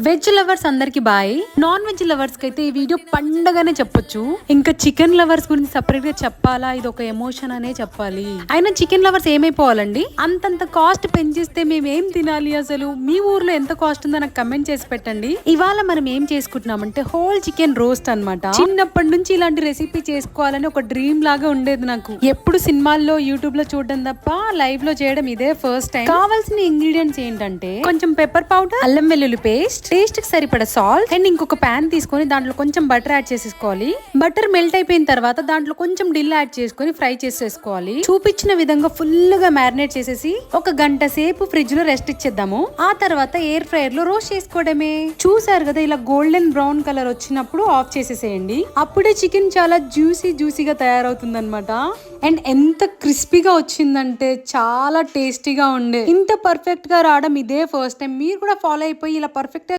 Veg lovers అందరికి bye. Non veg lovers కి అయితే ఈ వీడియో పండగనే చెప్పొచ్చు. ఇంకా చికెన్ లవర్స్ గురించి సపరేట్ గా చెప్పాలా, ఇది ఒక ఎమోషన్ అనే చెప్పాలి. అయినా చికెన్ లవర్స్ ఏమైపోవాలండి, అంతంత కాస్ట్ పెంచిస్తే మేము ఏం తినాలి? అసలు మీ ఊర్లో ఎంత కాస్ట్ ఉందో నాకు కమెంట్ చేసి పెట్టండి. ఇవాళ మనం ఏం చేసుకుంటున్నామంటే హోల్ చికెన్ రోస్ట్ అన్నమాట. చిన్నప్పటి నుంచి ఇలాంటి రెసిపీ చేసుకోవాలని ఒక డ్రీమ్ లాగా ఉండేది నాకు. ఎప్పుడు సినిమాల్లో యూట్యూబ్ లో చూడడం తప్ప లైవ్ లో చేయడం ఇదే ఫస్ట్ టైం. కావాల్సిన ఇంగ్రీడియంట్స్ ఏంటంటే కొంచెం పెప్పర్ పౌడర్, అల్లం వెల్లుల్లి పేస్ట్, టేస్ట్ కి సరిపడా సాల్ట్ అండ్ ఇంకొక ప్యాన్ తీసుకొని దాంట్లో కొంచెం బటర్ యాడ్ చేసేసుకోవాలి. బటర్ మెల్ట్ అయిపోయిన తర్వాత దాంట్లో కొంచెం డిల్ యాడ్ చేసుకొని ఫ్రై చేసేసుకోవాలి. చూపించిన విధంగా ఫుల్ గా మ్యారినేట్ చేసేసి ఒక గంట సేపు ఫ్రిడ్జ్ లో రెస్ట్ ఇచ్చేద్దాము. ఆ తర్వాత ఎయిర్ ఫ్రైయర్ లో రోస్ట్ చేసుకోవడమే. చూసారు కదా, ఇలా గోల్డెన్ బ్రౌన్ కలర్ వచ్చినప్పుడు ఆఫ్ చేసేసేయండి. అప్పుడే చికెన్ చాలా జ్యూసీగా తయారవుతుంది అనమాట. అండ్ ఎంత క్రిస్పీగా వచ్చిందంటే చాలా టేస్టీగా ఉండే. ఇంత పర్ఫెక్ట్ గా రావడం ఇదే ఫస్ట్ టైం. మీరు కూడా ఫాలో అయిపోయి ఇలా పర్ఫెక్ట్